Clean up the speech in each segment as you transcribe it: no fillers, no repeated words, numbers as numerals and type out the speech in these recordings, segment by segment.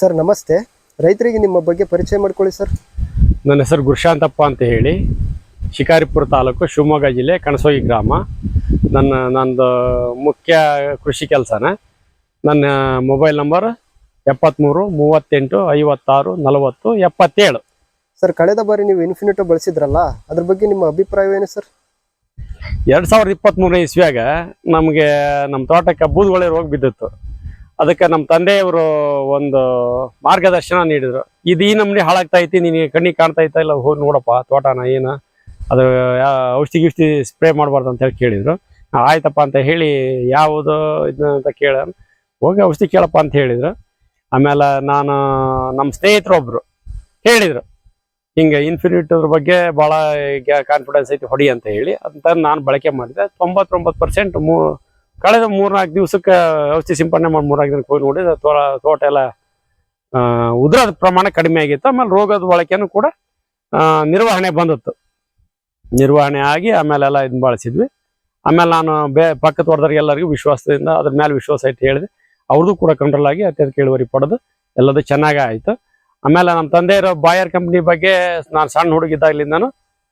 Sir ನಮಸ್ತೆ. ರೈತರಿಗೆ ನಿಮ್ಮ ಬಗ್ಗೆ ಪರಿಚಯ ಮಾಡಿಕೊಳ್ಳಿ ಸರ್. ನನ್ನ ಹೆಸರು ಗುರುಶಾಂತಪ್ಪ ಅಂತ ಹೇಳಿ, ಶಿಕಾರಿಪುರ ತಾಲೂಕು, ಶಿವಮೊಗ್ಗ ಜಿಲ್ಲೆ, ಕಣಸೋಗಿ ಗ್ರಾಮ. ನಂದು ಮುಖ್ಯ ಕೃಷಿ ಕೆಲಸನ. ನನ್ನ ಮೊಬೈಲ್ ನಂಬರ್ 73 38 56 40 77. ಸರ್, ಕಳೆದ ಬಾರಿ ನೀವು ಇನ್ಫಿನಿಟೋ ಬಳಸಿದ್ರಲ್ಲ, ಅದ್ರ ಬಗ್ಗೆ ನಿಮ್ಮ ಅಭಿಪ್ರಾಯವೇನು ಸರ್? 2023 ಇಸ್ವಿಯಾಗ ನಮಗೆ ನಮ್ಮ ತೋಟಕ್ಕೆ ಬೂದುಗೊಳೆ ರೋಗ ಬಿದ್ದಿತ್ತು. ಅದಕ್ಕೆ ನಮ್ಮ ತಂದೆಯವರು ಒಂದು ಮಾರ್ಗದರ್ಶನ ನೀಡಿದ್ರು. ಇದು ಈ ನಮ್ನಿ ಹಾಳಾಗ್ತಾ ಐತಿ, ನೀನು ಕಣ್ಣಿಗೆ ಕಾಣ್ತಾ ಇತ್ತಾ ಇಲ್ಲ, ಹೋಗಿ ನೋಡಪ್ಪ ತೋಟನ, ಏನು ಅದು ಔಷಧಿ ಸ್ಪ್ರೇ ಮಾಡಬಾರ್ದು ಅಂತ ಹೇಳಿ ಕೇಳಿದ್ರು. ಆಯ್ತಪ್ಪ ಅಂತ ಹೇಳಿ ಯಾವುದು ಇದನ್ನ ಅಂತ ಹೋಗಿ ಔಷಧಿ ಕೇಳಪ್ಪ ಅಂತ ಹೇಳಿದ್ರು. ಆಮೇಲೆ ನಮ್ಮ ಸ್ನೇಹಿತರೊಬ್ರು ಹೇಳಿದ್ರು, ಹಿಂಗೆ ಇನ್ಫಿನಿಟೋದ್ರ ಬಗ್ಗೆ ಭಾಳ ಕಾನ್ಫಿಡೆನ್ಸ್ ಐತಿ ಹೊಡಿ ಅಂತ ಹೇಳಿ ಅಂತ ನಾನು ಬಳಕೆ ಮಾಡಿದೆ. 99% ಕಳೆದ 3-4 ದಿವಸಕ್ಕೆ ಔಷಧಿ ಸಿಂಪಡಣೆ ಮಾಡಿ 3-4 ದಿನಕ್ಕೆ ಹೋಗಿ ನೋಡಿದ್ರೆ ತೋಟ ಎಲ್ಲ ಉದುರೋದ ಪ್ರಮಾಣ ಕಡಿಮೆ ಆಗಿತ್ತು. ಆಮೇಲೆ ರೋಗದ ಬಳಕೆನೂ ಕೂಡ ನಿರ್ವಹಣೆ ಬಂದಿತ್ತು. ನಿರ್ವಹಣೆ ಆಗಿ ಆಮೇಲೆಲ್ಲ ಇದನ್ನ ಬಳಸಿದ್ವಿ. ಆಮೇಲೆ ನಾನು ಪಕ್ಕದ ತೋಟದವ್ರಿಗೆ ಎಲ್ಲರಿಗೂ ವಿಶ್ವಾಸದಿಂದ ಅದ್ರ ಮೇಲೆ ವಿಶ್ವಾಸ ಇಟ್ಟು ಹೇಳಿದೆ. ಅವ್ರದ್ದು ಕೂಡ ಕಂಟ್ರೋಲ್ ಆಗಿ ಅತ್ಯಧಿಕ ಇಳುವರಿ ಪಡೆದು ಎಲ್ಲದು ಚೆನ್ನಾಗೇ ಆಯಿತು. ಆಮೇಲೆ ನಮ್ಮ ತಂದೆಯರ ಬಾಯರ್ ಕಂಪ್ನಿ ಬಗ್ಗೆ ನಾನು ಸಣ್ಣ ಹುಡುಗಿದ್ದಾಗಲಿಂದನೂ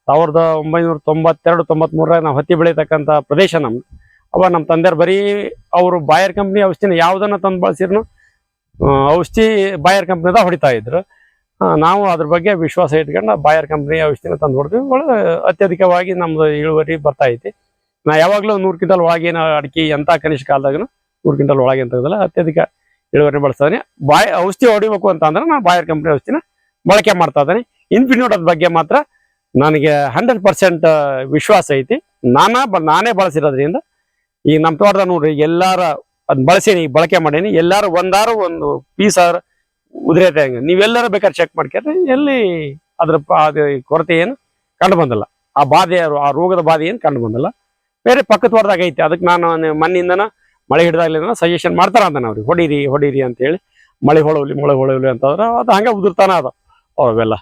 1992-93 ನಾವು ಹತ್ತಿ ಬೆಳೀತಕ್ಕಂಥ ಪ್ರದೇಶ ನಮ್ದು. ಅವಾಗ ನಮ್ಮ ತಂದೆಯರು ಬರೀ ಅವರು ಬಾಯರ್ ಕಂಪ್ನಿ ಔಷಧಿನ ಯಾವುದನ್ನು ತಂದು ಬಳಸಿದ್ರು ಔಷಧಿ ಬಾಯರ್ ಕಂಪ್ನಿದ ಹೊಡಿತಾ ಇದ್ರು. ನಾವು ಅದ್ರ ಬಗ್ಗೆ ವಿಶ್ವಾಸ ಇಟ್ಕೊಂಡು ಬಾಯರ್ ಕಂಪ್ನಿ ಔಷಧಿನ ತಂದು ಹೊಡೆದ್ವಿ. ಅತ್ಯಧಿಕವಾಗಿ ನಮ್ದು ಇಳುವರಿ ಬರ್ತಾ ಐತಿ. ನಾ ಯಾವಾಗಲೂ 100 ಕ್ವಿಂಟಲ್ ಒಳಗೇನು ಅಡಿಕೆ ಎಂಥ ಕನಿಷ್ಠ ಕಾಲದಾಗೂ 100 ಕ್ವಿಂಟಲ್ ಒಳಗೆ ಅಂತದಲ್ಲ, ಅತ್ಯಧಿಕ ಇಳುವರಿ ಬಳಸ್ತಾ ಇದ್ದೀನಿ. ಔಷಧಿ ಹೊಡಿಬೇಕು ಅಂತ ಅಂದ್ರೆ ನಾನು ಬಾಯರ್ ಕಂಪ್ನಿ ಔಷಧಿನ ಬಳಕೆ ಮಾಡ್ತಾ ಇದ್ದೀನಿ. ಇನ್ಫಿನಿಟೋದ ಬಗ್ಗೆ ಮಾತ್ರ ನನಗೆ 100% ವಿಶ್ವಾಸ ಐತಿ. ನಾನೇ ಬಳಸಿರೋದ್ರಿಂದ ಈಗ ನಮ್ಮ ತೋಟದ ನೋಡ್ರಿ, ಎಲ್ಲಾರ ಅದನ್ನ ಬಳಸೀನಿ, ಬಳಕೆ ಮಾಡೀನಿ. ಎಲ್ಲಾರು ಒಂದು ಪೀಸ್ ಉದುರೈತೆ ಹಂಗೆ ನೀವೆಲ್ಲರೂ ಬೇಕಾದ್ರೆ ಚೆಕ್ ಮಾಡ್ಕೊಂಡ್ರೆ ಎಲ್ಲಿ ಅದ್ರ ಕೊರತೆ ಏನು ಕಂಡು ಬಂದಿಲ್ಲ. ಆ ರೋಗದ ಬಾಧೆ ಏನು ಕಂಡು ಬಂದಿಲ್ಲ. ಬೇರೆ ಪಕ್ಕ ತೋಟದಾಗ ಐತಿ. ಅದಕ್ಕೆ ನಾನು ಮಣ್ಣಿಂದನ ಮಳೆ ಹಿಡಿದಾಗ್ಲಿಂದ ಸಜೆಷನ್ ಮಾಡ್ತಾರ ಅಂತ ಅವ್ರಿಗೆ, ಹೊಡೀರಿ ಅಂತೇಳಿ, ಮಳೆ ಹೊಳವ್ಲಿ ಅಂತಂದ್ರೆ ಅದು ಹಂಗೆ ಉದುರ್ತಾನ ಅದ ಅವೆಲ್ಲ.